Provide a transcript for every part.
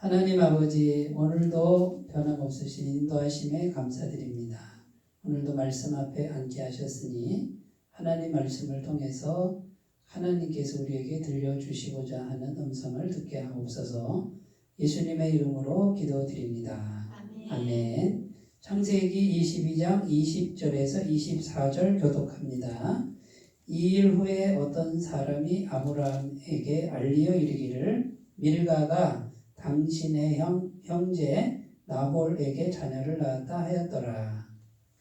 하나님 아버지, 오늘도 변함없으신 인도하심에 감사드립니다. 오늘도 말씀 앞에 앉게 하셨으니 하나님 말씀을 통해서 하나님께서 우리에게 들려주시고자 하는 음성을 듣게 하옵소서. 예수님의 이름으로 기도드립니다. 아멘. 창세기 22장 20절에서 24절 교독합니다. 2일 후에 어떤 사람이 아브라함에게 알리어 이르기를 밀가가 당신의 형제 나홀에게 자녀를 낳았다 하였더라.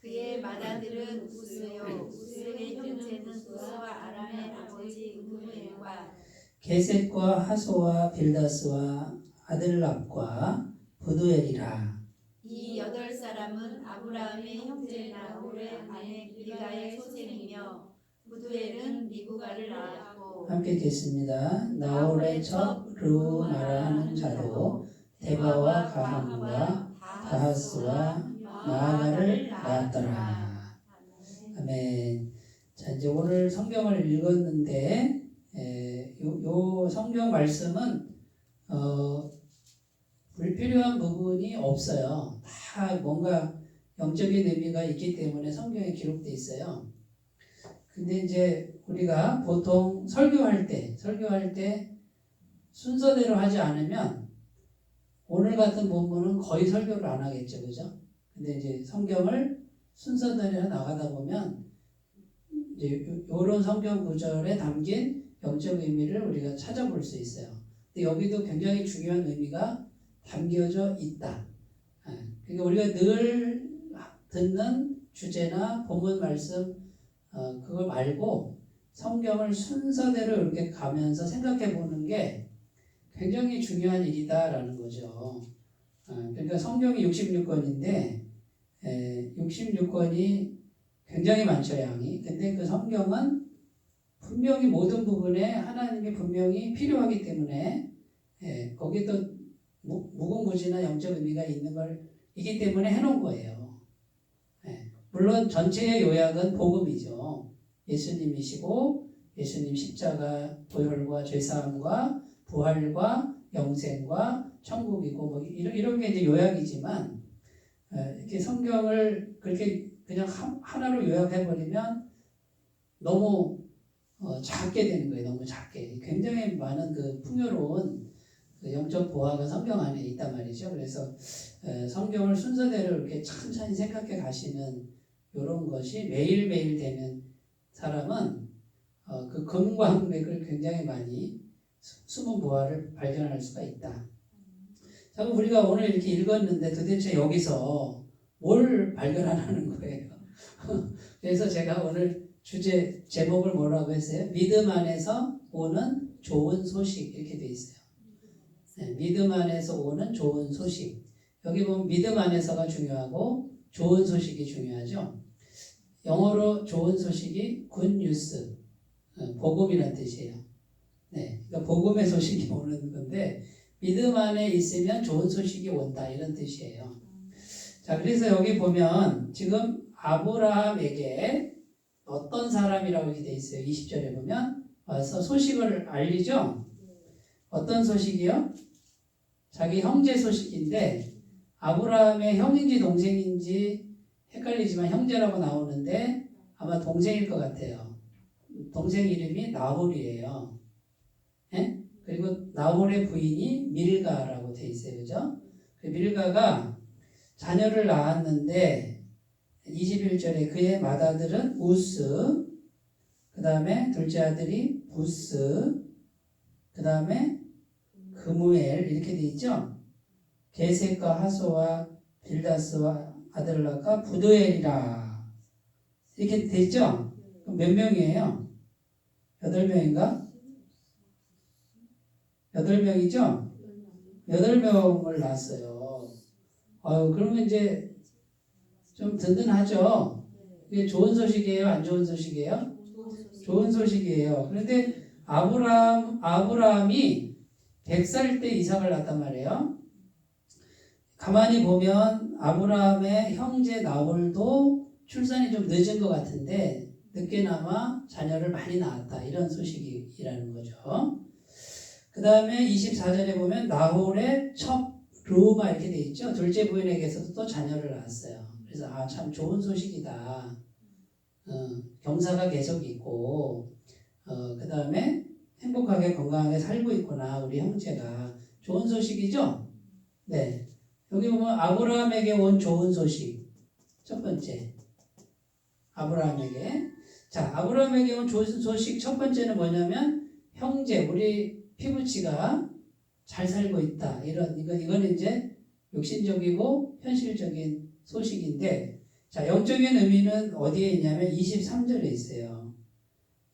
그의 맏아들은 우스요 우스의 형제는 우스와 아람의 아버지 우엘과 게셋과 하소와 빌다스와 아들랍과 부두엘이라. 이 8사람은 아브라함의 형제 나홀의 아내 밀가의 소생이며 부두엘은 미브가를 낳았고. 함께 읽겠습니다. 나홀의 첫 르우마라 하는 자도 데바와 가함과 다하스와 마아가를 낳았더라. 아멘. 자, 이제 오늘 성경을 읽었는데 요 성경 말씀은 불필요한 부분이 없어요. 다 뭔가 영적인 의미가 있기 때문에 성경에 기록돼 있어요. 근데 이제 우리가 보통 설교할 때 순서대로 하지 않으면 오늘 같은 본문은 거의 설교를 안 하겠죠, 그죠? 근데 이제 성경을 순서대로 나가다 보면 이제 이런 성경 구절에 담긴 영적 의미를 우리가 찾아볼 수 있어요. 근데 여기도 굉장히 중요한 의미가 담겨져 있다. 그러니까 우리가 늘 듣는 주제나 본문 말씀 그걸 말고 성경을 순서대로 이렇게 가면서 생각해 보는 게 굉장히 중요한 일이다라는 거죠. 그러니까 성경이 66권인데 66권이 굉장히 많죠, 양이. 근데 그 성경은 분명히 모든 부분에 하나님이 분명히 필요하기 때문에 거기에 또 무궁무진한 영적 의미가 있는 걸 이기 때문에 해놓은 거예요. 물론 전체의 요약은 복음이죠. 예수님이시고 예수님 십자가 보혈과 죄사함과 부활과 영생과 천국이고 뭐 이런 게 이제 요약이지만 이렇게 성경을 그렇게 그냥 하나로 요약해버리면 너무 작게 되는 거예요. 너무 작게. 굉장히 많은 그 풍요로운 그 영적 보화가 성경 안에 있단 말이죠. 그래서 성경을 순서대로 이렇게 천천히 생각해 가시는 이런 것이 매일매일 되는 사람은 그 금광맥을 굉장히 많이 숨은 보화를 발견할 수가 있다. 자, 그럼 우리가 오늘 이렇게 읽었는데 도대체 여기서 뭘 발견하라는 거예요? 그래서 제가 오늘 주제 제목을 뭐라고 했어요? 믿음 안에서 오는 좋은 소식 이렇게 돼 있어요. 믿음 안에서 오는 좋은 소식. 여기 보면 믿음 안에서가 중요하고 좋은 소식이 중요하죠. 영어로 좋은 소식이 good news, 복음이라는 뜻이에요. 그러니까 복음의 소식이 오는 건데 믿음 안에 있으면 좋은 소식이 온다 이런 뜻이에요. 자, 그래서 여기 보면 지금 아브라함에게 어떤 사람이라고 이렇게 돼 있어요. 20절에 보면 와서 소식을 알리죠. 어떤 소식이요? 자기 형제 소식인데 아브라함의 형인지 동생인지 헷갈리지만 형제라고 나오는데 아마 동생일 것 같아요. 동생 이름이 나홀이에요. 그리고 나홀의 부인이 밀가라고 돼 있어요. 그죠? 밀가가 자녀를 낳았는데 21절에 그의 맏아들은 우스, 그 다음에 둘째 아들이 부스, 그 다음에 그무엘 이렇게 돼 있죠. 게셋과 하소와 빌다스와 아들락과 부두엘이라 이렇게 돼 있죠. 그럼 몇 명이에요? 8명인가? 8명이죠? 8명을 낳았어요. 그러면 이제 좀 든든하죠? 이게 좋은 소식이에요? 안 좋은 소식이에요? 좋은 소식이에요. 그런데 아브라함이 100살 때 이삭을 낳았단 말이에요. 가만히 보면 아브라함의 형제 나홀도 출산이 좀 늦은 것 같은데 늦게나마 자녀를 많이 낳았다 이런 소식이라는 거죠. 그 다음에 24절에 보면 나홀의 첫 르우마 이렇게 돼 있죠. 둘째 부인에게서도 또 자녀를 낳았어요. 그래서 참 좋은 소식이다. 경사가 계속 있고 그 다음에 행복하게 건강하게 살고 있구나 우리 형제가. 좋은 소식이죠. 네, 여기 보면 아브라함에게 온 좋은 소식 첫 번째. 아브라함에게. 자, 아브라함에게 온 좋은 소식 첫 번째는 뭐냐면 형제 우리 피부치가 잘 살고 있다. 이거는 이제 욕심적이고 현실적인 소식인데, 자, 영적인 의미는 어디에 있냐면 23절에 있어요.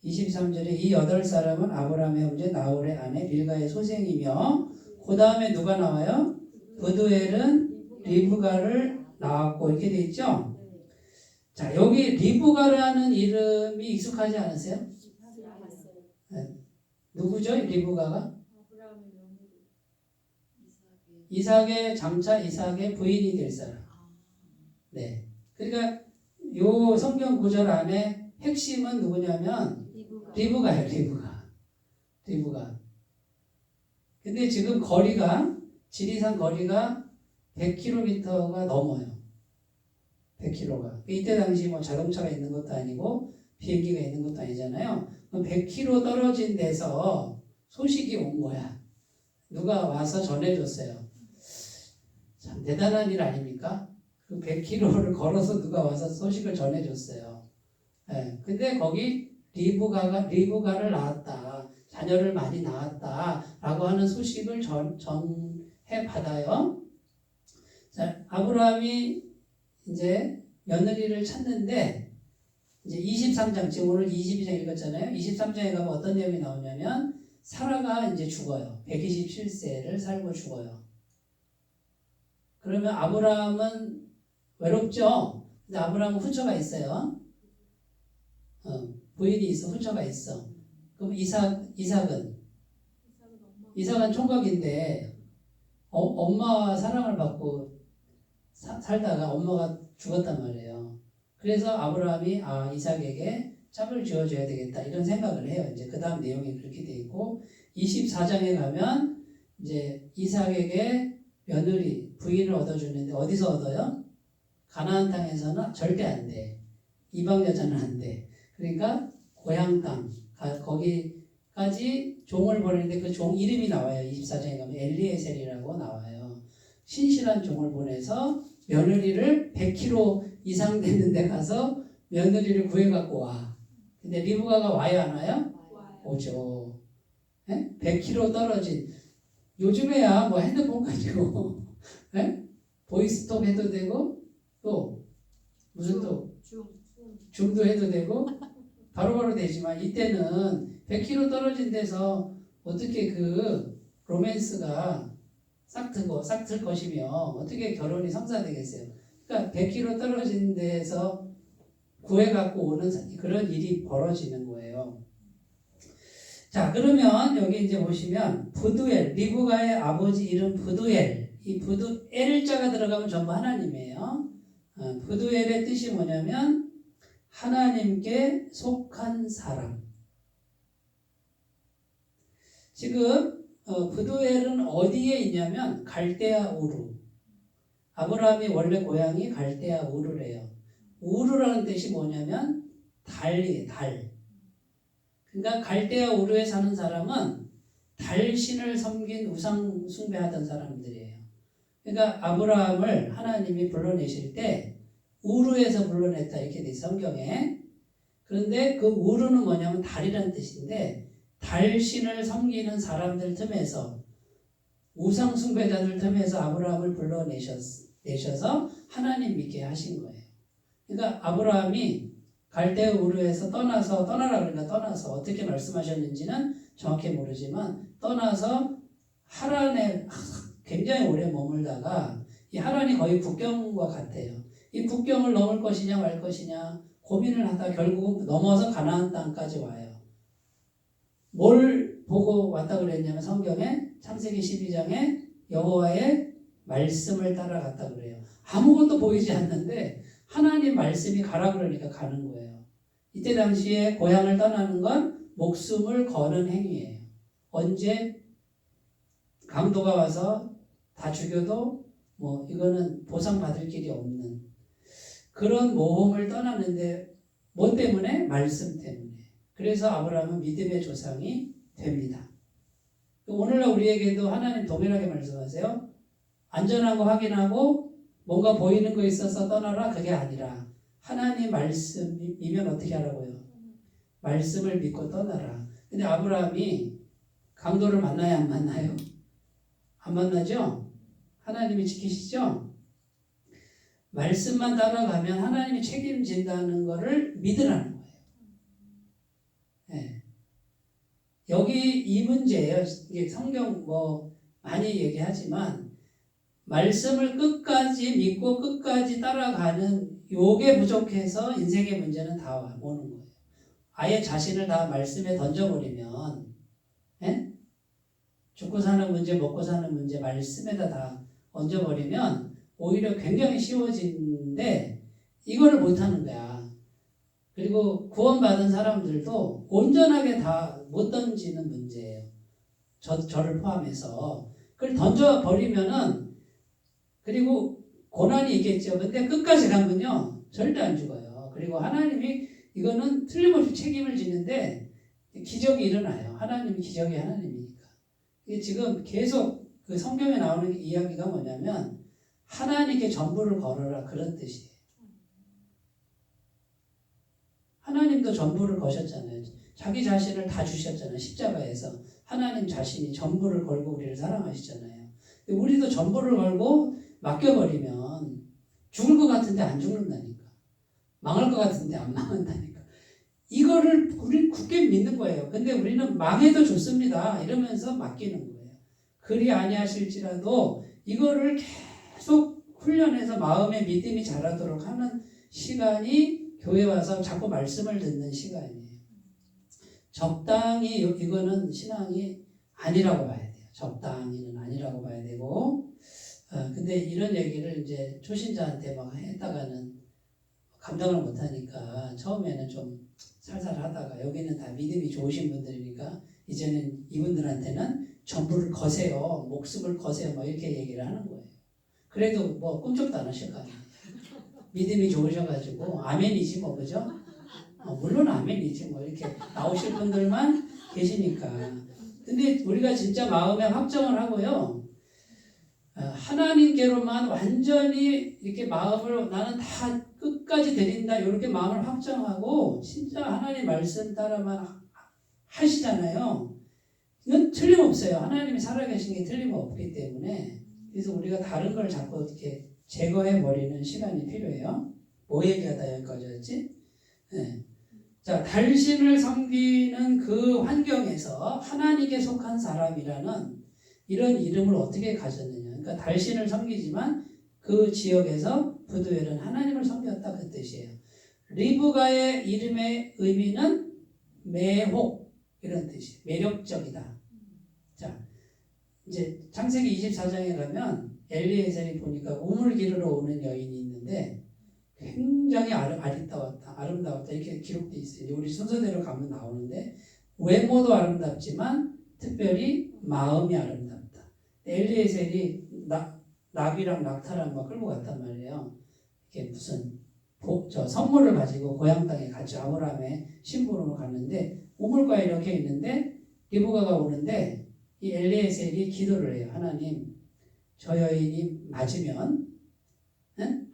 23절에 이 8사람은 아브라함의 형제 나홀의 아내 빌가의 소생이며, 그 다음에 누가 나와요? 브두엘은 리브가를 낳았고 이렇게 돼 있죠. 자, 여기 리브가라는 이름이 익숙하지 않으세요? 네. 누구죠? 리브가가? 이삭의 장차 이삭의 부인이 될 사람. 네. 그러니까 요 성경 구절 안에 핵심은 누구냐면 리브가예요. 리브가. 근데 지금 지리산 거리가 100km가 넘어요. 100km가. 이때 당시 뭐 자동차가 있는 것도 아니고 비행기가 있는 것도 아니잖아요. 100km 떨어진 데서 소식이 온 거야. 누가 와서 전해줬어요. 참 대단한 일 아닙니까? 그 100km를 걸어서 누가 와서 소식을 전해줬어요. 네. 근데 거기 리브가를 낳았다. 자녀를 많이 낳았다. 라고 하는 소식을 전해 받아요. 자, 아브라함이 이제 며느리를 찾는데, 이제 23장, 지금 오늘 22장 읽었잖아요. 23장에 가면 어떤 내용이 나오냐면, 사라가 이제 죽어요. 127세를 살고 죽어요. 그러면 아브라함은 외롭죠? 근데 아브라함은 후처가 있어요. 부인이 있어, 후처가 있어. 그럼 이삭은 총각인데, 엄마와 사랑을 받고 살다가 엄마가 죽었단 말이에요. 그래서 아브라함이 이삭에게 짝을 지어줘야 되겠다 이런 생각을 해요. 이제 그 다음 내용이 그렇게 돼 있고 24장에 가면 이제 이삭에게 며느리 부인을 얻어주는데 어디서 얻어요? 가나안 땅에서는 절대 안 돼. 이방 여자는 안 돼. 그러니까 고향 땅 거기까지 종을 보내는데 그 종 이름이 나와요. 24장에 가면 엘리에셀이라고 나와요. 신실한 종을 보내서 며느리를 100km 이상 되는 데 가서 며느리를 구해갖고 와. 근데 리브가가 와요 안 와요? 오죠. 네? 100km 떨어진. 요즘에야 뭐 핸드폰 가지고 네? 보이스톡 해도 되고 또 무슨 또 줌도 해도 되고 바로바로 되지만 이때는 100km 떨어진 데서 어떻게 그 로맨스가 싹틀 것이며 어떻게 결혼이 성사되겠어요. 그러니까 100km 떨어진 데서 구해갖고 오는 그런 일이 벌어지는 거예요. 자, 그러면 여기 이제 보시면 부두엘, 리브가의 아버지 이름 부두엘. 이 부두엘자가 들어가면 전부 하나님이에요. 부두엘의 뜻이 뭐냐면 하나님께 속한 사람. 지금 부두엘은 어디에 있냐면 갈대아 우르. 아브라함이 원래 고향이 갈대아 우르래요. 우르라는 뜻이 뭐냐면 달이에요. 달. 그러니까 갈대아 우르에 사는 사람은 달신을 섬긴 우상 숭배하던 사람들이에요. 그러니까 아브라함을 하나님이 불러내실 때 우르에서 불러냈다 이렇게 돼 성경에. 그런데 그 우르는 뭐냐면 달이라는 뜻인데 달신을 섬기는 사람들 틈에서 우상 숭배자들 틈에서 아브라함을 불러내셔서 하나님 믿게 하신 거예요. 그러니까 아브라함이 갈대 우르에서 떠나서 어떻게 말씀하셨는지는 정확히 모르지만 떠나서 하란에 굉장히 오래 머물다가 이 하란이 거의 국경과 같아요. 이 국경을 넘을 것이냐 말 것이냐 고민을 하다 결국 넘어서 가나안 땅까지 와요. 뭘 보고 왔다 그랬냐면 성경에 창세기 12장에 여호와의 말씀을 따라갔다 그래요. 아무것도 보이지 않는데 하나님 말씀이 가라 그러니까 가는 거예요. 이때 당시에 고향을 떠나는 건 목숨을 거는 행위예요. 언제 강도가 와서 다 죽여도 뭐 이거는 보상받을 길이 없는 그런 모험을 떠났는데 뭐 때문에? 말씀 때문에. 그래서 아브라함은 믿음의 조상이 됩니다. 오늘날 우리에게도 하나님 동일하게 말씀하세요. 안전한 거 확인하고 뭔가 보이는 거 있어서 떠나라. 그게 아니라 하나님 말씀이면 어떻게 하라고요? 말씀을 믿고 떠나라. 근데 아브라함이 강도를 만나야 안 만나요? 안 만나죠? 하나님이 지키시죠? 말씀만 따라가면 하나님이 책임진다는 것을 믿으라는 거예요. 네. 여기 이 문제예요. 이게 성경 뭐 많이 얘기하지만 말씀을 끝까지 믿고 끝까지 따라가는 요게 부족해서 인생의 문제는 다 오는 거예요. 아예 자신을 다 말씀에 던져버리면 예? 죽고 사는 문제, 먹고 사는 문제 말씀에다 다 얹어버리면 오히려 굉장히 쉬워지는데 이거를 못하는 거야. 그리고 구원받은 사람들도 온전하게 다 못 던지는 문제예요. 저를 포함해서. 그걸 던져버리면은 그리고 고난이 있겠죠. 근데 끝까지 가면요 절대 안 죽어요. 그리고 하나님이 이거는 틀림없이 책임을 지는데 기적이 일어나요. 하나님이 기적의 하나님이니까. 이게 지금 계속 그 성경에 나오는 이야기가 뭐냐면 하나님께 전부를 걸어라 그런 뜻이에요. 하나님도 전부를 거셨잖아요. 자기 자신을 다 주셨잖아요. 십자가에서. 하나님 자신이 전부를 걸고 우리를 사랑하시잖아요. 우리도 전부를 걸고 맡겨버리면 죽을 것 같은데 안 죽는다니까. 망할 것 같은데 안 망한다니까. 이거를 우리 굳게 믿는 거예요. 근데 우리는 망해도 좋습니다. 이러면서 맡기는 거예요. 그리 아니하실지라도 이거를 계속 훈련해서 마음의 믿음이 자라도록 하는 시간이 교회 와서 자꾸 말씀을 듣는 시간이에요. 적당히 이거는 신앙이 아니라고 봐야 돼요. 적당히는 아니라고 봐야 되고 근데 이런 얘기를 이제 초신자한테 막 했다가는 감당을 못하니까 처음에는 좀 살살 하다가 여기는 다 믿음이 좋으신 분들이니까 이제는 이분들한테는 전부를 거세요. 목숨을 거세요. 뭐 이렇게 얘기를 하는 거예요. 그래도 뭐 꿈쩍도 안 하실 거 아니에요. 믿음이 좋으셔가지고 아멘이지 뭐 그죠? 물론 아멘이지 뭐 이렇게 나오실 분들만 계시니까. 근데 우리가 진짜 마음에 확정을 하고요. 하나님께로만 완전히 이렇게 마음을 나는 다 끝까지 드린다 이렇게 마음을 확정하고 진짜 하나님 말씀 따라만 하시잖아요. 이건 틀림없어요. 하나님이 살아계신 게 틀림없기 때문에. 그래서 우리가 다른 걸 자꾸 이렇게 제거해버리는 시간이 필요해요. 뭐 얘기하다 여기까지였지? 네. 자, 달신을 섬기는 그 환경에서 하나님께 속한 사람이라는 이런 이름을 어떻게 가졌느냐. 그러니까 달신을 섬기지만 그 지역에서 부두엘은 하나님을 섬겼다 그 뜻이에요. 리브가의 이름의 의미는 매혹 이런 뜻이에요. 매력적이다. 자, 이제 창세기 24장에 가면 엘리에셀이 보니까 우물 기르러 오는 여인이 있는데 굉장히 아름다웠다 이렇게 기록되어 있어요. 우리 순서대로 가면 나오는데 외모도 아름답지만 특별히 마음이 아름답다. 엘리에셀이 나귀랑 낙타랑 막 끌고 갔단 말이에요. 이게 무슨 선물을 가지고 고향 땅에 같이 아브라함의 심부름을 갔는데 우물가에 이렇게 있는데 리브가가 오는데 이 엘리에셀이 기도를 해요. 하나님 저 여인이 맞으면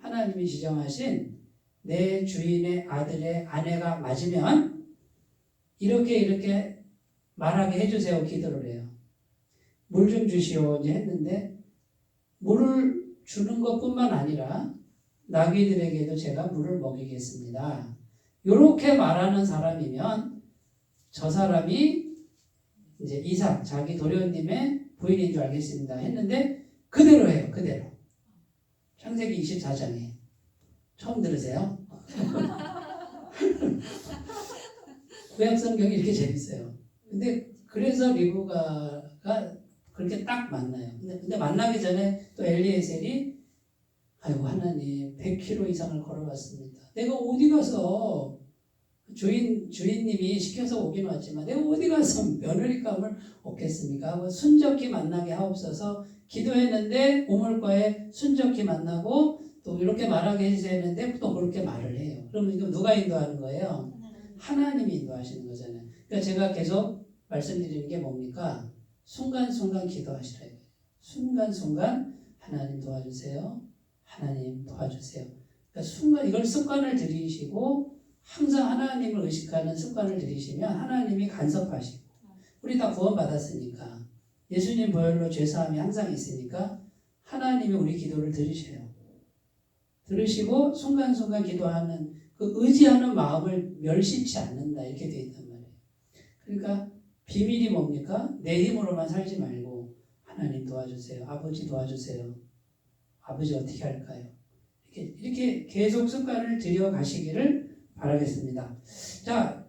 하나님이 지정하신 내 주인의 아들의 아내가 맞으면 이렇게 말하게 해주세요. 기도를 해요. 물 좀 주시오 이제 했는데 물을 주는 것뿐만 아니라 나귀들에게도 제가 물을 먹이겠습니다. 이렇게 말하는 사람이면 저 사람이 이제 이삭 자기 도련님의 부인인 줄 알겠습니다 했는데 그대로 해요. 그대로. 창세기 24장에 처음 들으세요? 구약 성경이 이렇게 재밌어요. 근데 그래서 리브가가 그렇게 딱 만나요. 근데 만나기 전에 또 엘리에셀이 아이고 하나님 100km 이상을 걸어갔습니다. 내가 어디 가서 주인님이 시켜서 오긴 왔지만 내가 어디 가서 며느리감을 얻겠습니까? 하고 순적히 만나게 하옵소서 기도했는데 우물가에 순적히 만나고 또 이렇게 말하게 해주셔야 했는데 또 그렇게 말을 해요. 그러면 이거 누가 인도하는 거예요? 하나님이 인도하시는 거잖아요. 그러니까 제가 계속 말씀드리는 게 뭡니까? 순간순간 기도하시라. 순간순간 하나님 도와주세요. 하나님 도와주세요. 그러니까 순간 이걸 습관을 들이시고 항상 하나님을 의식하는 습관을 들이시면 하나님이 간섭하시고 우리 다 구원받았으니까 예수님 보혈로 죄사함이 항상 있으니까 하나님이 우리 기도를 들으셔요. 들으시고 순간순간 기도하는 그 의지하는 마음을 멸시치 않는다 이렇게 되어 있단 말이에요. 그러니까 비밀이 뭡니까? 내 힘으로만 살지 말고 하나님 도와주세요. 아버지 도와주세요. 아버지 어떻게 할까요? 이렇게 계속 습관을 들여가시기를 바라겠습니다. 자,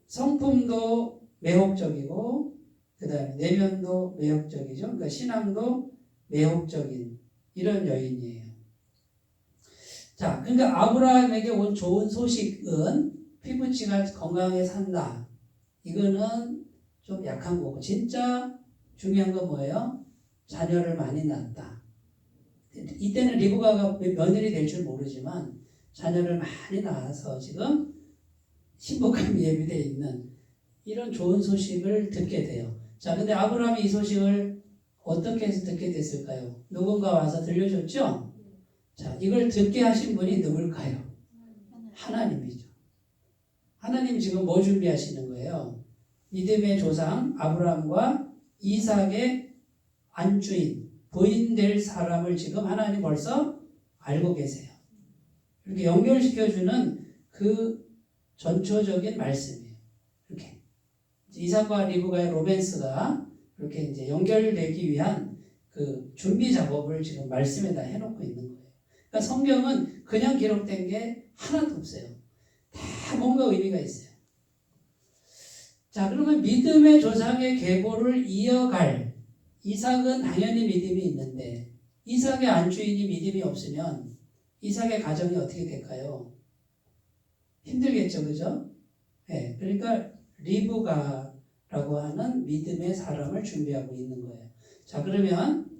성품도 매혹적이고 그 다음에 내면도 매혹적이죠. 그러니까 신앙도 매혹적인 이런 여인이에요. 자, 그러니까 아브라함에게 온 좋은 소식은 피부치가 건강하게 산다. 이거는 좀 약한 거고 진짜 중요한 건 뭐예요? 자녀를 많이 낳았다. 이때는 리브가가 며느리 될 줄 모르지만 자녀를 많이 낳아서 지금 신복함이 예비되어 있는 이런 좋은 소식을 듣게 돼요. 자, 근데 아브라함이 이 소식을 어떻게 해서 듣게 됐을까요? 누군가 와서 들려줬죠? 자, 이걸 듣게 하신 분이 누굴까요? 하나님이죠. 하나님 지금 뭐 준비하시는 거예요? 믿음의 조상 아브라함과 이삭의 안주인, 부인 될 사람을 지금 하나님 벌써 알고 계세요. 이렇게 연결시켜주는 그 전초적인 말씀이에요. 이렇게 이삭과 리브가의 로맨스가 이렇게 이제 연결되기 위한 그 준비 작업을 지금 말씀에다 해놓고 있는 거예요. 그러니까 성경은 그냥 기록된 게 하나도 없어요. 다 뭔가 의미가 있어요. 자, 그러면 믿음의 조상의 계보를 이어갈 이삭은 당연히 믿음이 있는데 이삭의 안주인이 믿음이 없으면 이삭의 가정이 어떻게 될까요? 힘들겠죠, 그죠? 네, 그러니까 리브가라고 하는 믿음의 사람을 준비하고 있는 거예요. 자, 그러면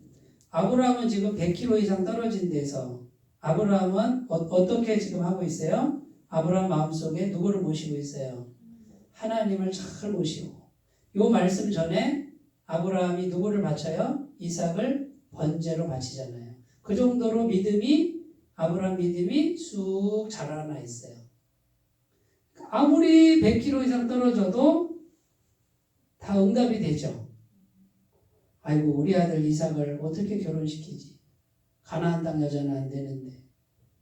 아브라함은 지금 100km 이상 떨어진 데서 아브라함은 어떻게 지금 하고 있어요? 아브라함 마음속에 누구를 모시고 있어요? 하나님을 잘 모시고 이 말씀 전에 아브라함이 누구를 바쳐요? 이삭을 번제로 바치잖아요. 그 정도로 아브라함 믿음이 쑥 자라나 있어요. 아무리 100km 이상 떨어져도 다 응답이 되죠. 아이고 우리 아들 이삭을 어떻게 결혼시키지? 가나안 땅 여자는 안 되는데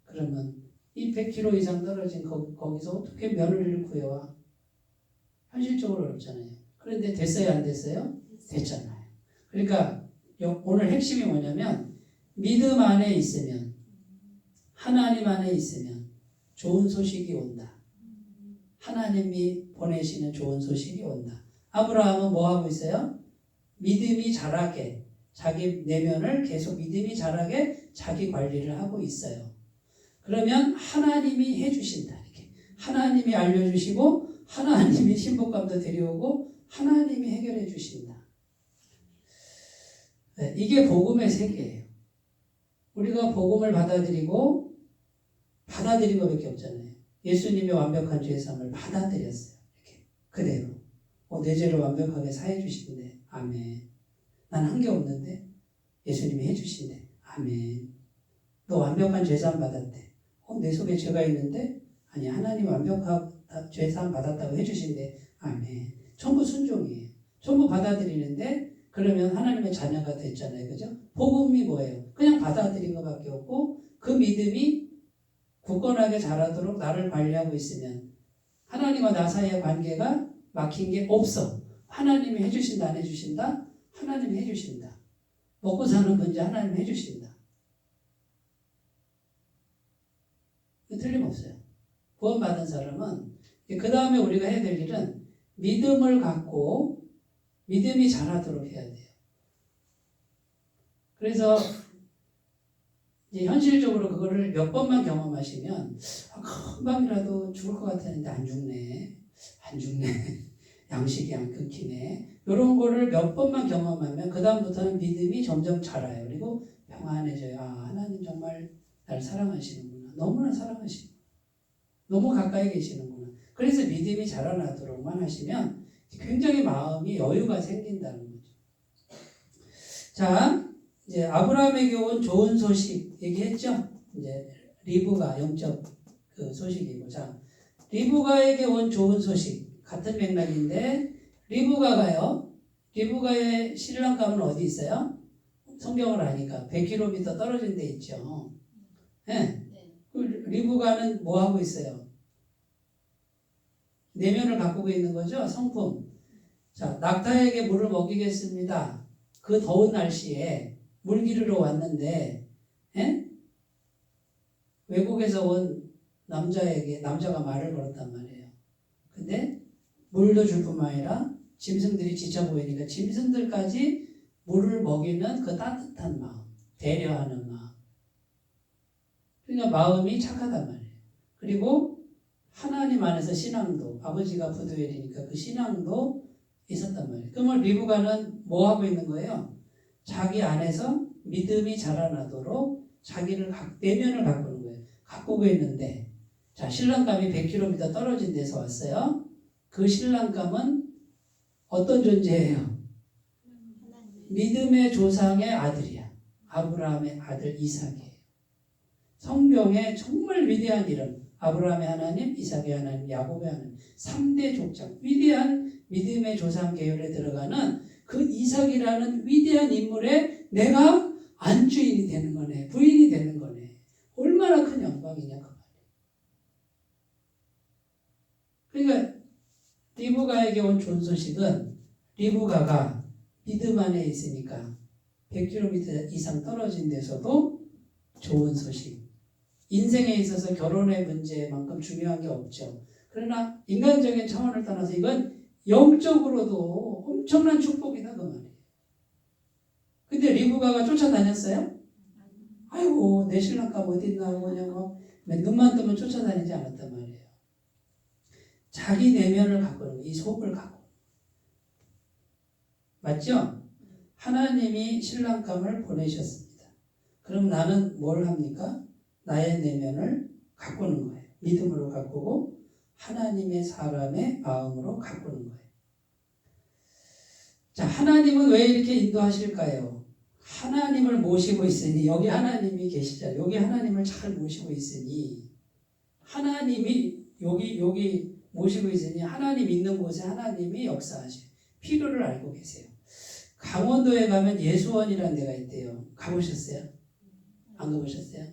그러면 이 100km 이상 떨어진 거기서 어떻게 며느리를 구해와? 현실적으로 어렵잖아요. 그런데 됐어요 안 됐어요? 됐잖아요. 그러니까 오늘 핵심이 뭐냐면 믿음 안에 있으면 하나님 안에 있으면 좋은 소식이 온다. 하나님이 보내시는 좋은 소식이 온다. 아브라함은 뭐 하고 있어요? 믿음이 자라게 자기 내면을 계속 믿음이 자라게 자기 관리를 하고 있어요. 그러면 하나님이 해주신다. 이렇게 하나님이 알려주시고 하나님이 신복감도 데려오고 하나님이 해결해 주신다. 네, 이게 복음의 세계예요. 우리가 복음을 받아들인 것밖에 없잖아요. 예수님의 완벽한 죄사함을 받아들였어요. 이렇게 그대로. 내 죄를 완벽하게 사해 주신대. 아멘. 난 한 게 없는데 예수님이 해주신대. 아멘. 너 완벽한 죄사함 받았대. 내 속에 죄가 있는데 아니 하나님 완벽한 죄사함 받았다고 해주신대. 아멘. 전부 순종이에요. 전부 받아들이는데 그러면 하나님의 자녀가 됐잖아요. 그죠? 복음이 뭐예요? 그냥 받아들인 것밖에 없고 그 믿음이 굳건하게 자라도록 나를 관리하고 있으면 하나님과 나 사이의 관계가 막힌 게 없어. 하나님이 해주신다 안 해주신다? 하나님이 해주신다. 먹고 사는 문제 하나님이 해주신다. 틀림없어요. 구원받은 사람은 그 다음에 우리가 해야 될 일은 믿음을 갖고 믿음이 자라도록 해야 돼요. 그래서 이제 현실적으로 그거를 몇 번만 경험하시면 금방이라도 죽을 것 같았는데 안 죽네. 안 죽네. 양식이 안 끊기네. 이런 거를 몇 번만 경험하면 그 다음부터는 믿음이 점점 자라요. 그리고 평안해져요. 아, 하나님 정말 나를 사랑하시는구나. 너무나 사랑하시는구나. 너무 가까이 계시는구나. 그래서 믿음이 자라나도록만 하시면 굉장히 마음이 여유가 생긴다는 거죠. 자, 이제 아브라함에게 온 좋은 소식 얘기했죠. 이제 리브가 영적 그 소식이고, 자, 리브가에게 온 좋은 소식 같은 맥락인데 리브가의 신랑감은 어디 있어요? 성경을 아니까 100km 떨어진 데 있죠. 네. 리브가는 뭐 하고 있어요? 내면을 가꾸고 있는 거죠. 성품. 자, 낙타에게 물을 먹이겠습니다. 그 더운 날씨에 물 기르러 왔는데, 예? 외국에서 온 남자가 말을 걸었단 말이에요. 근데 물도 줄 뿐만 아니라 짐승들이 지쳐 보이니까 짐승들까지 물을 먹이는 그 따뜻한 마음, 배려하는 마음. 그러니까 마음이 착하단 말이에요. 그리고 하나님 안에서 신앙도, 아버지가 부두엘이니까 그 신앙도 있었단 말이에요. 그러면 리브가는 뭐 하고 있는 거예요? 자기 안에서 믿음이 자라나도록 자기를 내면을 가꾸는 거예요. 가꾸고 있는데, 자, 신랑감이 100km 떨어진 데서 왔어요. 그 신랑감은 어떤 존재예요? 믿음의 조상의 아들이야. 아브라함의 아들 이삭이에요. 성경에 정말 위대한 이름, 아브라함의 하나님, 이삭의 하나님, 야곱의 하나님, 3대 족장, 위대한 믿음의 조상 계열에 들어가는 그 이삭이라는 위대한 인물에 내가 안주인이 되는 거네, 부인이 되는 거네. 얼마나 큰 영광이냐 그 말이에요. 그러니까 리브가에게 온 좋은 소식은 리브가가 믿음 안에 있으니까 100km 이상 떨어진 데서도 좋은 소식. 인생에 있어서 결혼의 문제만큼 중요한 게 없죠. 그러나 인간적인 차원을 떠나서 이건 영적으로도 엄청난 축복이다 그 말이에요. 근데 리브가가 쫓아다녔어요? 아이고 내 신랑감 어딨나 뭐냐고 눈만 뜨면 쫓아다니지 않았단 말이에요. 자기 내면을 가꾸는 거, 이 속을 가꾸는 거. 맞죠? 하나님이 신랑감을 보내셨습니다. 그럼 나는 뭘 합니까? 나의 내면을 가꾸는 거예요. 믿음으로 가꾸고 하나님의 사람의 마음으로 가꾸는 거예요. 자, 하나님은 왜 이렇게 인도하실까요? 하나님을 모시고 있으니, 여기 하나님이 계시잖아요. 여기 하나님을 잘 모시고 있으니, 하나님이 여기 모시고 있으니 하나님 있는 곳에 하나님이 역사하셔요. 필요를 알고 계세요. 강원도에 가면 예수원이라는 데가 있대요. 가보셨어요? 안 가보셨어요?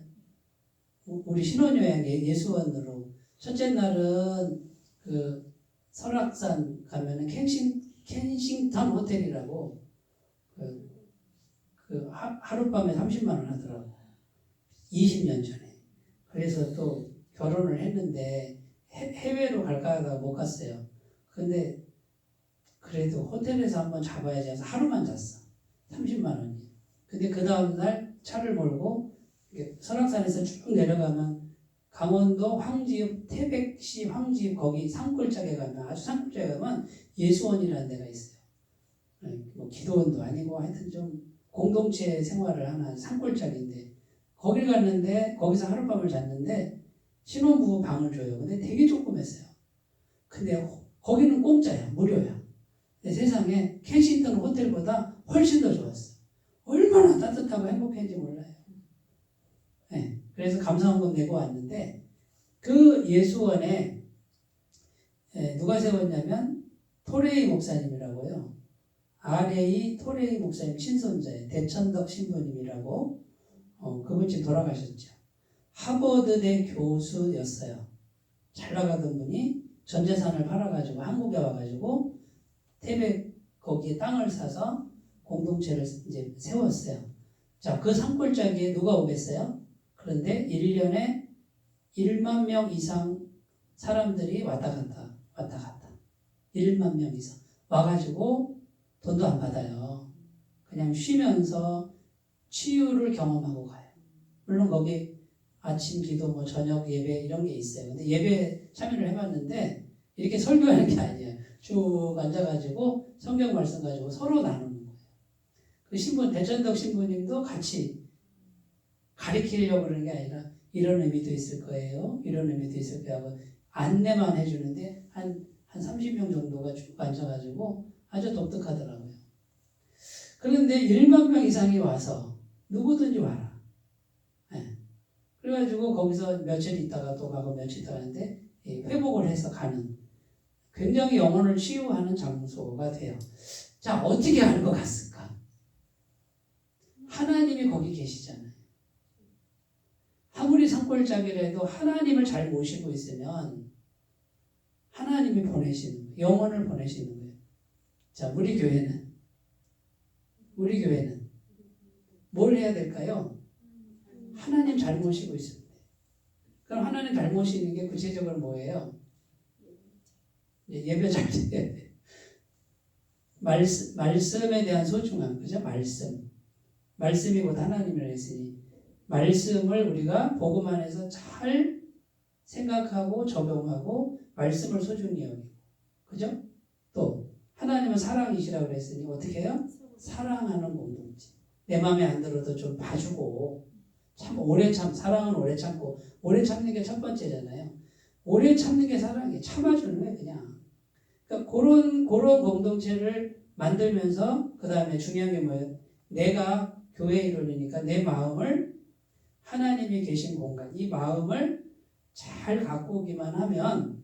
우리 신혼여행에 예수원으로 첫째 날은 그 설악산 가면은 켄싱턴 호텔이라고 하룻밤에 30만 원 하더라고. 20년 전에. 그래서 또 결혼을 했는데 해외로 갈까 하다가 못 갔어요. 근데 그래도 호텔에서 한번 잡아야지 해서 하루만 잤어. 30만 원이. 근데 그 다음날 차를 몰고 설악산에서 쭉 내려가면 강원도 황지읍 태백시 황지읍 거기 산골짜기에 가면 아주 산골짜기에 가면 예수원이라는 데가 있어요. 뭐 기도원도 아니고 하여튼 좀 공동체 생활을 하는 산골짜기인데 거길 갔는데 거기서 하룻밤을 잤는데 신혼부부 방을 줘요. 근데 되게 조그맸어요. 근데 거기는 공짜야. 무료야. 근데 세상에 켄싱턴 호텔보다 훨씬 더 좋았어. 얼마나 따뜻하고 행복했는지 몰라요. 네, 그래서 감사원금 내고 왔는데 그 예수원에 누가 세웠냐면 토레이 목사님이라고요. RA 토레이 목사님 신손자예요. 대천덕 신부님이라고 그분 지금 돌아가셨죠. 하버드대 교수였어요. 잘 나가던 분이 전 재산을 팔아가지고 한국에 와가지고 태백 거기에 땅을 사서 공동체를 이제 세웠어요. 자, 그 산골짜기에 누가 오겠어요? 그런데 1년에 1만 명 이상 사람들이 왔다 갔다. 1만 명 이상. 와가지고 돈도 안 받아요. 그냥 쉬면서 치유를 경험하고 가요. 물론 거기 아침 기도, 뭐 저녁 예배 이런 게 있어요. 근데 예배 참여를 해봤는데 이렇게 설교하는 게 아니에요. 쭉 앉아가지고 성경 말씀 가지고 서로 나누는 거예요. 그 신부, 대천덕 신부님도 같이 가리키려고 그러는 게 아니라 이런 의미도 있을 거예요. 이런 의미도 있을 거예요 하고 안내만 해주는데 한 30명 정도가 쭉 앉아가지고 아주 독특하더라고요. 그런데 1만 명 이상이 와서 누구든지 와라. 네. 그래가지고 거기서 며칠 있다가 또 가고 며칠 있다가 하는데 회복을 해서 가는 굉장히 영혼을 치유하는 장소가 돼요. 자, 어떻게 할 것 같습니까? 하나님이 거기 계시잖아요. 아무리 산골짜기라도 하나님을 잘 모시고 있으면 하나님이 보내시는 거예요. 영혼을 보내시는 거예요. 자, 우리 교회는 뭘 해야 될까요? 하나님 잘 모시고 있어야 돼요. 그럼 하나님 잘 모시는 게 구체적으로 뭐예요? 예배 잘 드려야 돼요. 말씀에 대한 소중함, 그죠? 말씀이 곧 하나님이라 했으니 말씀을 우리가 복음 안에서 잘 생각하고 적용하고 말씀을 소중히 여기고, 그죠? 또 하나님은 사랑이시라고 그랬으니 어떻게 해요? 사랑하는 공동체. 내 마음에 안 들어도 좀 봐주고 참 오래 사랑은 오래 참고 오래 참는 게 첫 번째잖아요. 오래 참는 게 사랑이에요. 참아주는 거예요, 그냥. 그러니까 그런 공동체를 만들면서 그 다음에 중요한 게 뭐예요? 내가 교회 이론이니까 내 마음을 하나님이 계신 공간, 이 마음을 잘 갖고 오기만 하면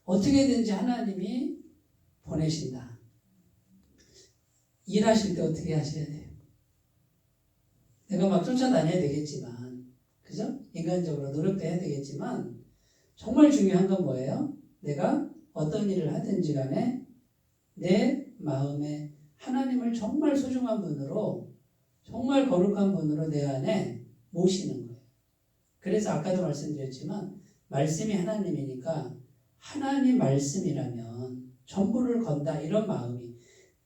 어떻게든지 하나님이 보내신다. 일하실 때 어떻게 하셔야 돼요? 내가 막 쫓아다녀야 되겠지만, 그죠? 인간적으로 노력도 해야 되겠지만, 정말 중요한 건 뭐예요? 내가 어떤 일을 하든지 간에 내 마음에 하나님을 정말 소중한 분으로, 정말 거룩한 분으로 내 안에 모시는 거예요. 그래서 아까도 말씀드렸지만 말씀이 하나님이니까 하나님 말씀이라면 전부를 건다 이런 마음이,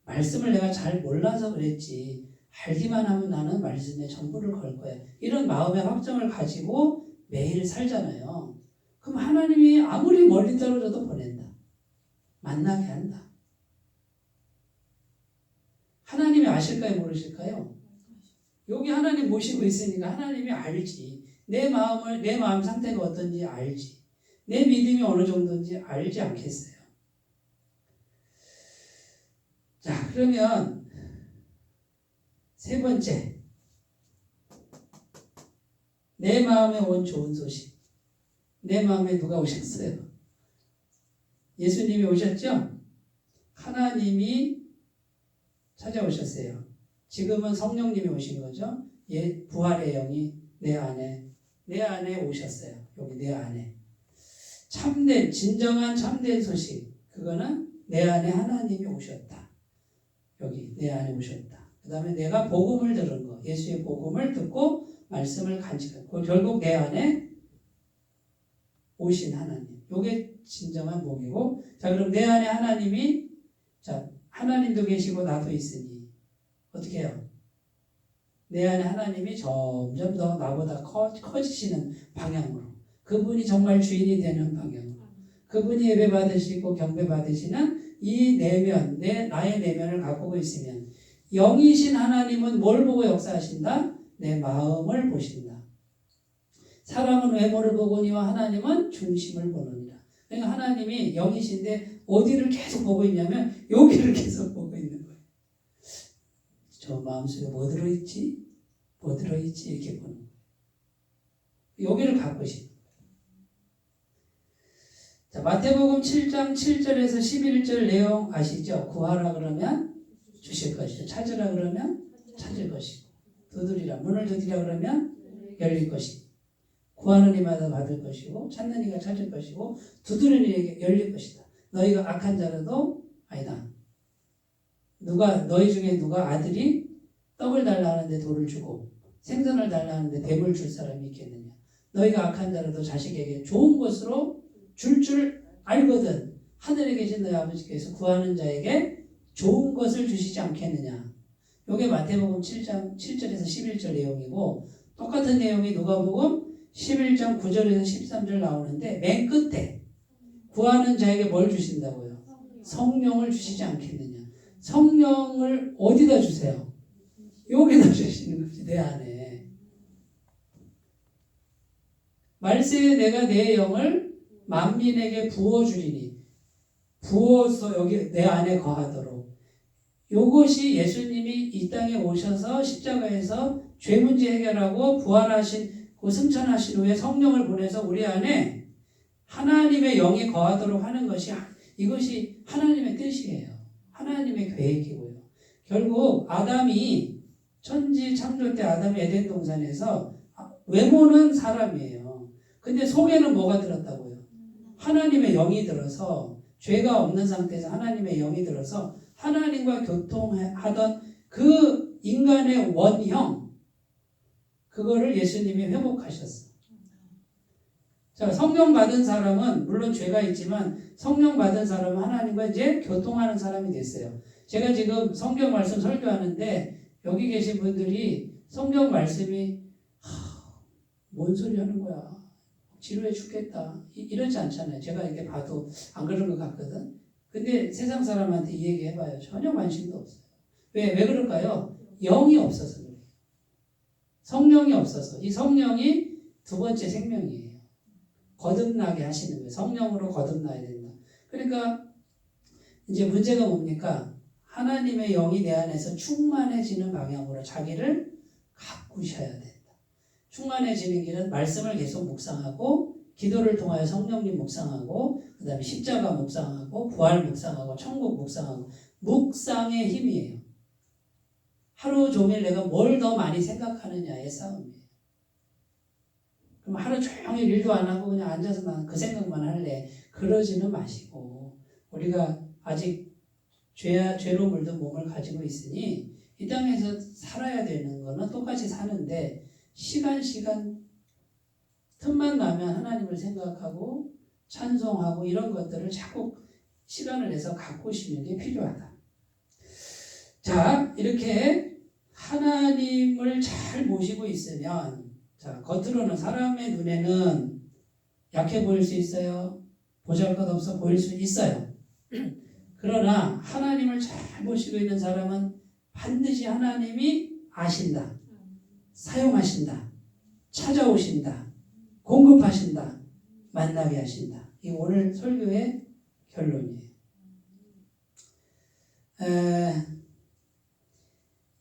말씀을 내가 잘 몰라서 그랬지 알기만 하면 나는 말씀에 전부를 걸 거야 이런 마음의 확정을 가지고 매일 살잖아요. 그럼 하나님이 아무리 멀리 떨어져도 보낸다. 만나게 한다. 하나님이 아실까요? 모르실까요? 여기 하나님 모시고 있으니까 하나님이 알지. 내 마음 상태가 어떤지 알지. 내 믿음이 어느 정도인지 알지 않겠어요? 자, 그러면 세 번째. 내 마음에 온 좋은 소식. 내 마음에 누가 오셨어요? 예수님이 오셨죠? 하나님이 찾아오셨어요. 지금은 성령님이 오신 거죠. 부활의 영이 내 안에 오셨어요. 여기 내 안에. 진정한 참된 소식. 그거는 내 안에 하나님이 오셨다. 여기 내 안에 오셨다. 그 다음에 내가 복음을 들은 거. 예수의 복음을 듣고 말씀을 간직하고 결국 내 안에 오신 하나님. 이게 진정한 복이고, 자, 그럼 내 안에 하나님이, 자, 하나님도 계시고 나도 있으니 어떻게 해요? 내 안에 하나님이 점점 더 나보다 커지시는 방향으로, 그분이 정말 주인이 되는 방향으로, 그분이 예배 받으시고 경배 받으시는 이 내면, 나의 내면을 갖고 있으면 영이신 하나님은 뭘 보고 역사하신다? 내 마음을 보신다. 사람은 외모를 보거니와 하나님은 중심을 보느니라. 그러니까 하나님이 영이신데 어디를 계속 보고 있냐면 여기를 계속 보고 있는 거예요. 저 마음속에 뭐 들어있지? 뭐 들어있지? 이렇게 보는 거예요. 여기를 갖고 싶은 거예요. 자, 마태복음 7장 7절에서 11절 내용 아시죠? 구하라 그러면 주실 것이고, 찾으라 그러면 찾을 것이고, 두드리라, 문을 두드리라 그러면 열릴 것이고, 구하는 이마다 받을 것이고, 찾는 이가 찾을 것이고, 두드리는 이에게 열릴 것이다. 너희가 악한 자라도, 아니다, 너희 중에 누가 아들이 떡을 달라 하는데 돌을 주고 생선을 달라 하는데 뱀을 줄 사람이 있겠느냐? 너희가 악한 자라도 자식에게 좋은 것으로 줄 알거든 하늘에 계신 너희 아버지께서 구하는 자에게 좋은 것을 주시지 않겠느냐? 이게 마태복음 7장 7절에서 11절 내용이고, 똑같은 내용이 누가복음 11장 9절에서 13절 나오는데 맨 끝에 구하는 자에게 뭘 주신다고요? 성령을 주시지 않겠느냐. 성령을 어디다 주세요? 여기다 주시는 거지, 내 안에. 말세에 내가 내 영을 만민에게 부어주리니 부어서 여기 내 안에 거하도록. 요것이 예수님이 이 땅에 오셔서 십자가에서 죄 문제 해결하고 부활하신 승천하신 후에 성령을 보내서 우리 안에 하나님의 영이 거하도록 하는 것이 이것이 하나님의 뜻이에요. 하나님의 계획이고요. 결국 아담이 천지 창조 때 아담이 에덴 동산에서 외모는 사람이에요. 근데 속에는 뭐가 들었다고요? 하나님의 영이 들어서 죄가 없는 상태에서 하나님의 영이 들어서 하나님과 교통하던 그 인간의 원형 그거를 예수님이 회복하셨어요. 자, 성령 받은 사람은 물론 죄가 있지만 성령 받은 사람은 하나님과 이제 교통하는 사람이 됐어요. 제가 지금 성경 말씀 설교하는데 여기 계신 분들이 성경 말씀이 뭔 소리 하는 거야? 지루해 죽겠다. 이러지 않잖아요. 제가 이렇게 봐도 안 그런 것 같거든. 근데 세상 사람한테 이 얘기 해봐요. 전혀 관심도 없어요. 왜 그럴까요? 영이 없어서 그래요. 성령이 없어서. 이 성령이 두 번째 생명이에요. 거듭나게 하시는 거예요. 성령으로 거듭나야 된다. 그러니까 이제 문제가 뭡니까? 하나님의 영이 내 안에서 충만해지는 방향으로 자기를 가꾸셔야 된다. 충만해지는 길은 말씀을 계속 묵상하고 기도를 통하여 성령님 묵상하고 그 다음에 십자가 묵상하고 부활 묵상하고 천국 묵상하고 묵상의 힘이에요. 하루 종일 내가 뭘 더 많이 생각하느냐의 싸움이에요. 그럼 하루 종일 일도 안 하고 그냥 앉아서 난 그 생각만 할래. 그러지는 마시고 우리가 아직 죄로 물든 몸을 가지고 있으니 이 땅에서 살아야 되는 거는 똑같이 사는데 시간 틈만 나면 하나님을 생각하고 찬송하고 이런 것들을 자꾸 시간을 내서 가꾸시는 게 필요하다. 자, 이렇게 하나님을 잘 모시고 있으면 자, 겉으로는 사람의 눈에는 약해 보일 수 있어요. 보잘것없어 보일 수 있어요. 그러나 하나님을 잘 모시고 있는 사람은 반드시 하나님이 아신다. 사용하신다. 찾아오신다. 공급하신다. 만나게 하신다. 이 오늘 설교의 결론이에요.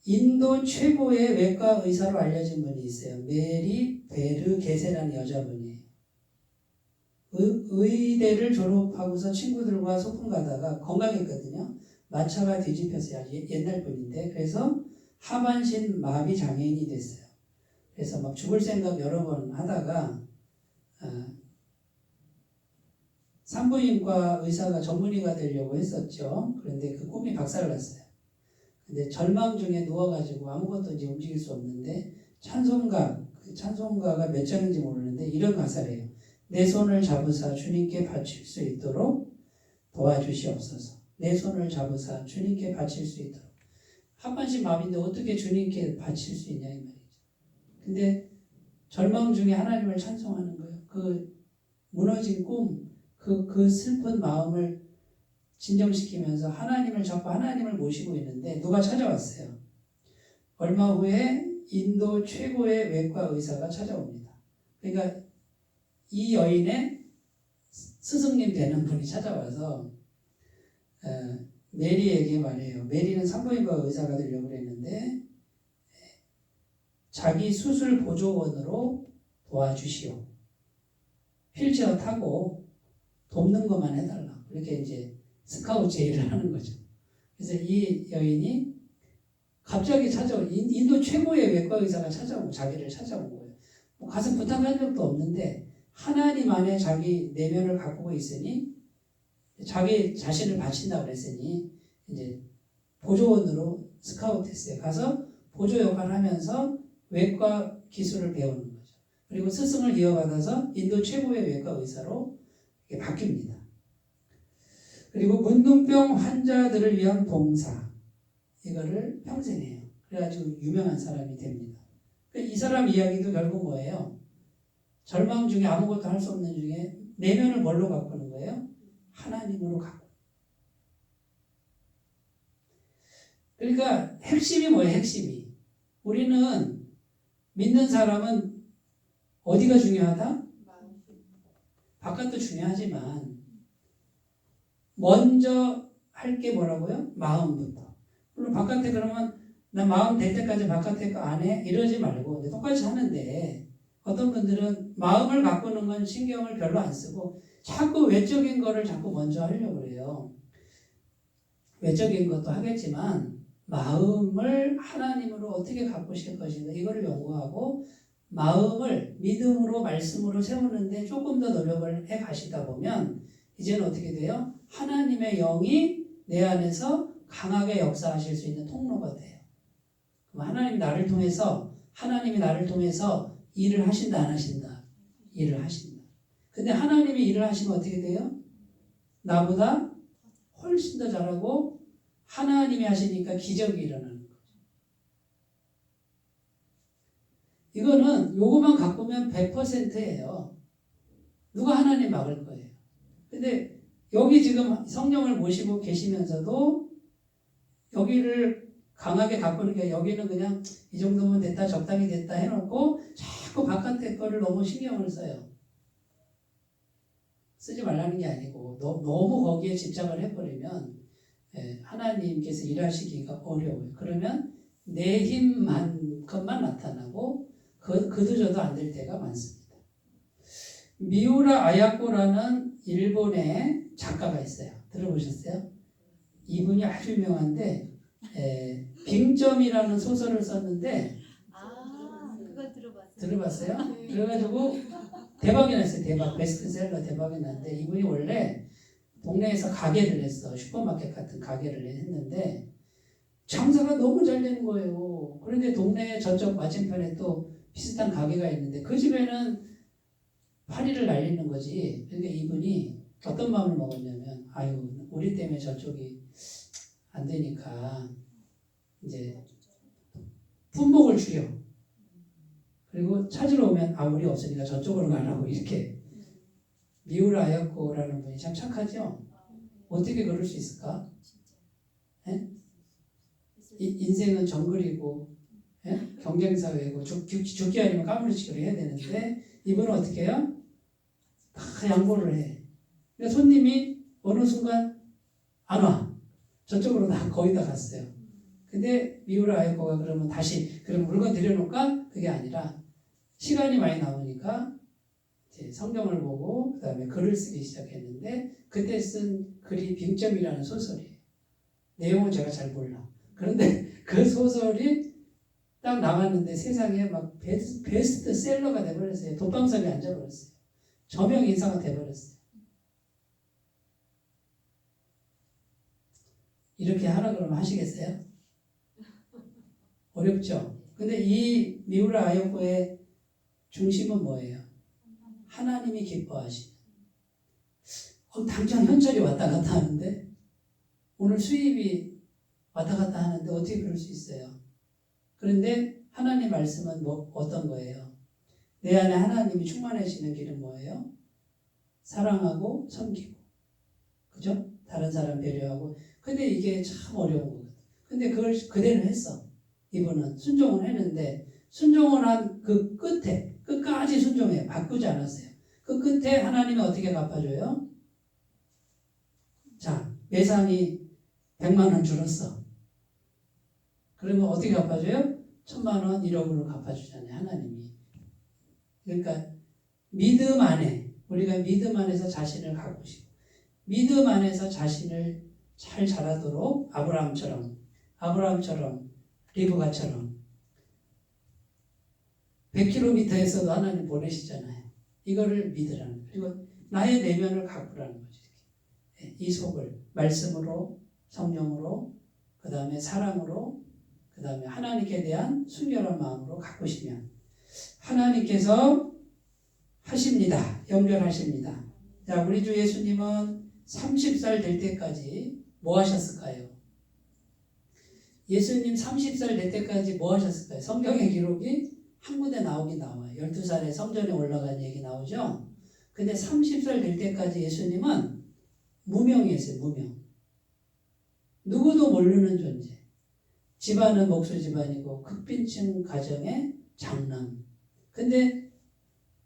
인도 최고의 외과 의사로 알려진 분이 있어요. 메리 베르게세라는 여자분이에요. 의대를 졸업하고서 친구들과 소풍 가다가 건강했거든요. 마차가 뒤집혔어요. 옛날 분인데 그래서 하반신 마비 장애인이 됐어요. 그래서 막 죽을 생각 여러 번 하다가 산부인과 의사가 전문의가 되려고 했었죠. 그런데 그 꿈이 박살났어요. 근데 절망 중에 누워가지고 아무것도 이제 움직일 수 없는데 찬송가가 몇 장인지 모르는데 이런 가사래요. 내 손을 잡으사 주님께 바칠 수 있도록 도와주시옵소서. 내 손을 잡으사 주님께 바칠 수 있도록. 하반신 마비인데 어떻게 주님께 바칠 수 있냐 이 말이죠. 근데 절망 중에 하나님을 찬송하는 거예요. 그 무너진 꿈, 그 슬픈 마음을 진정시키면서 하나님을 잡고 하나님을 모시고 있는데 누가 찾아왔어요. 얼마 후에 인도 최고의 외과 의사가 찾아옵니다. 그러니까 이 여인의 스승님 되는 분이 찾아와서 메리에게 말해요. 메리는 산부인과 의사가 되려고 그랬는데 자기 수술 보조원으로 도와주시오. 휠체어 타고 돕는 것만 해달라. 이렇게 이제 스카우트 제의를 하는 거죠. 그래서 이 여인이 갑자기 인도 최고의 외과 의사가 찾아오고 자기를 찾아온 거예요. 뭐 가서 부탁한 적도 없는데 하나님 안에 자기 내면을 가꾸고 있으니 자기 자신을 바친다 그랬으니 이제 보조원으로 스카우트했어요. 가서 보조 역할을 하면서 외과 기술을 배우는 거죠. 그리고 스승을 이어받아서 인도 최고의 외과 의사로 바뀝니다. 그리고 문둥병 환자들을 위한 봉사 이거를 평생 해요. 그래가지고 유명한 사람이 됩니다. 이 사람 이야기도 결국 뭐예요? 절망 중에 아무것도 할 수 없는 중에 내면을 뭘로 가꾸는 거예요? 하나님으로 가꾸는. 그러니까 핵심이 뭐예요? 핵심이. 우리는 믿는 사람은 어디가 중요하다? 바깥도 중요하지만 먼저 할 게 뭐라고요? 마음부터. 물론 바깥에 그러면 나 마음 될 때까지 바깥에 거 안 해? 이러지 말고 똑같이 하는데 어떤 분들은 마음을 바꾸는 건 신경을 별로 안 쓰고 자꾸 외적인 거를 자꾸 먼저 하려고 그래요. 외적인 것도 하겠지만 마음을 하나님으로 어떻게 바꾸실 것인가 이거를 연구하고 마음을 믿음으로 말씀으로 세우는데 조금 더 노력을 해 가시다 보면 이제는 어떻게 돼요? 하나님의 영이 내 안에서 강하게 역사하실 수 있는 통로가 돼요. 그럼 하나님이 나를 통해서 일을 하신다 안 하신다? 일을 하신다. 근데 하나님이 일을 하시면 어떻게 돼요? 나보다 훨씬 더 잘하고 하나님이 하시니까 기적이 일어나는 거죠. 이거는 요거만 갖고면 100%예요. 누가 하나님 막을 거예요. 근데 여기 지금 성령을 모시고 계시면서도 여기를 강하게 가꾸는 게 여기는 그냥 이 정도면 됐다 적당히 됐다 해놓고 자꾸 바깥의 거를 너무 신경을 써요. 쓰지 말라는 게 아니고 너무 거기에 집착을 해버리면 하나님께서 일하시기가 어려워요. 그러면 내 힘만큼만 나타나고 그도저도 안 될 때가 많습니다. 미우라 아야코라는 일본의 작가가 있어요. 들어보셨어요? 이분이 아주 유명한데 빙점이라는 소설을 썼는데 그거 들어봤어요. 들어봤어요? 네. 그래가지고 대박이 났어요. 대박. 베스트셀러 대박이 났는데 이분이 원래 동네에서 가게를 했어. 슈퍼마켓 같은 가게를 했는데 장사가 너무 잘 되는 거예요. 그런데 동네 저쪽 맞은편에 또 비슷한 가게가 있는데 그 집에는 파리를 날리는 거지. 그러니까 이분이 어떤 마음을 먹었냐면 아유 우리 때문에 저쪽이 안 되니까 이제 품목을 줄여. 그리고 찾으러 오면 우리 없으니까 저쪽으로 가라고 이렇게. 미우라 아야코라는 분이 참 착하죠? 어떻게 그럴 수 있을까? 인생은 정글이고 경쟁사회고 죽기 아니면 까무러치기로 해야 되는데 이분은 어떻게 해요? 다 양보를 해. 그러니까 손님이 어느 순간 안 와. 저쪽으로 거의 다 갔어요. 근데 미우라 아이코가 그러면 다시 그럼 물건 들여놓을까? 그게 아니라 시간이 많이 남으니까 이제 성경을 보고 그 다음에 글을 쓰기 시작했는데 그때 쓴 글이 빙점이라는 소설이에요. 내용은 제가 잘 몰라. 그런데 그 소설이 딱 나왔는데 세상에 막 베스트셀러가 돼버렸어요. 독방석에 앉아버렸어요. 저명 인사가 돼버렸어요. 이렇게 하라 그러면 하시겠어요? 어렵죠? 근데 이 미우라 아야코의 중심은 뭐예요? 하나님이 기뻐하시는. 당장 현찰이 왔다 갔다 하는데 오늘 수입이 왔다 갔다 하는데 어떻게 그럴 수 있어요? 그런데 하나님 말씀은 어떤 거예요? 내 안에 하나님이 충만해지는 길은 뭐예요? 사랑하고 섬기고. 그죠? 다른 사람 배려하고. 근데 이게 참 어려운 거거든. 근데 그걸 그대로 했어. 이분은 순종을 했는데 순종을 한 그 끝까지 순종해요. 바꾸지 않았어요. 그 끝에 하나님이 어떻게 갚아줘요? 자, 매상이 100만 원 줄었어. 그러면 어떻게 갚아줘요? 1000만 원, 1억으로 갚아주잖아요. 하나님이. 그러니까 믿음 안에 우리가 믿음 안에서 자신을 가꾸시고 믿음 안에서 자신을 잘 자라도록 아브라함처럼 리브가처럼 100km에서도 하나님 보내시잖아요. 이거를 믿으라는 거예요. 그리고 나의 내면을 가꾸라는 거죠. 이 속을 말씀으로 성령으로 그 다음에 사랑으로 그 다음에 하나님께 대한 순결한 마음으로 가꾸시면 하나님께서 하십니다. 연결하십니다. 자, 우리 주 예수님은 30살 될 때까지 뭐 하셨을까요? 예수님 30살 될 때까지 뭐 하셨을까요? 성경의 기록이 한 군데 나오긴 나와요. 12살에 성전에 올라간 얘기 나오죠. 근데 30살 될 때까지 예수님은 무명이었어요. 무명. 누구도 모르는 존재. 집안은 목수 집안이고 극빈층 가정의 장남. 근데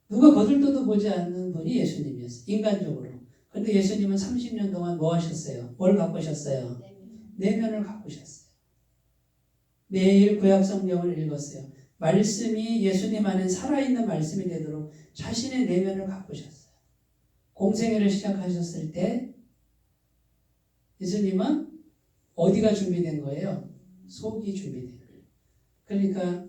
누가 거들떠도 보지 않는 분이 예수님이었어요. 인간적으로. 근데 예수님은 30년 동안 뭐 하셨어요? 뭘 가꾸셨어요? 내면을 가꾸셨어요. 매일 구약 성경을 읽었어요. 말씀이 예수님 안에 살아있는 말씀이 되도록 자신의 내면을 가꾸셨어요. 공생애를 시작하셨을 때 예수님은 어디가 준비된 거예요? 속이 준비된 거예요. 그러니까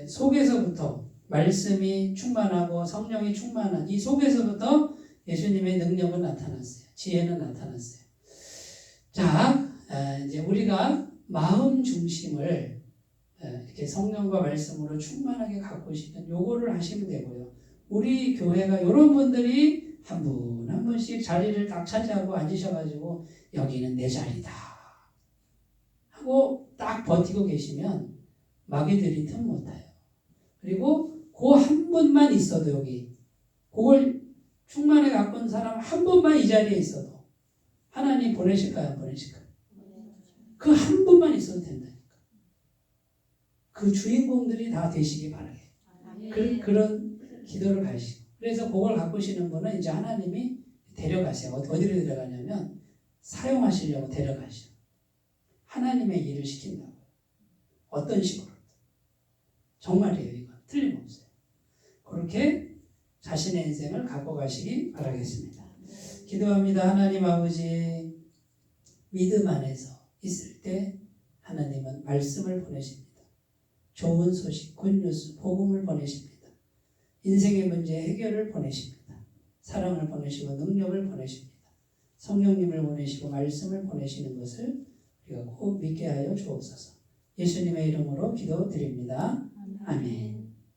속에서부터 말씀이 충만하고 성령이 충만한 이 속에서부터 예수님의 능력은 나타났어요. 지혜는 나타났어요. 자, 이제 우리가 마음 중심을 이렇게 성령과 말씀으로 충만하게 가꾸시는 요거를 하시면 되고요. 우리 교회가 이런 분들이 한 분 한 분씩 자리를 딱 차지하고 앉으셔가지고 여기는 내 자리다 하고 딱 버티고 계시면 마귀들이 틈 못 타요. 그리고 그 한 분만 있어도 여기 그걸 충만하게 가꾼 사람 한 분만 이 자리에 있어도 하나님 보내실까요? 안 보내실까요? 그 한 분만 있어도 된다니까. 그 주인공들이 다 되시기 바라게. 그런 기도를 가시고. 그래서 그걸 가꾸시는 분은 이제 하나님이 데려가세요. 어디로 데려가냐면 사용하시려고 데려가시죠. 하나님의 일을 시킨다고. 어떤 식으로. 정말이에요. 이건 틀림없어요. 그렇게 자신의 인생을 갖고 가시기 바라겠습니다. 기도합니다. 하나님 아버지, 믿음 안에서 있을 때 하나님은 말씀을 보내십니다. 좋은 소식, 굿뉴스, 복음을 보내십니다. 인생의 문제 해결을 보내십니다. 사랑을 보내시고 능력을 보내십니다. 성령님을 보내시고 말씀을 보내시는 것을 우리가 꼭 믿게 하여 주옵소서. 예수님의 이름으로 기도드립니다. 아멘.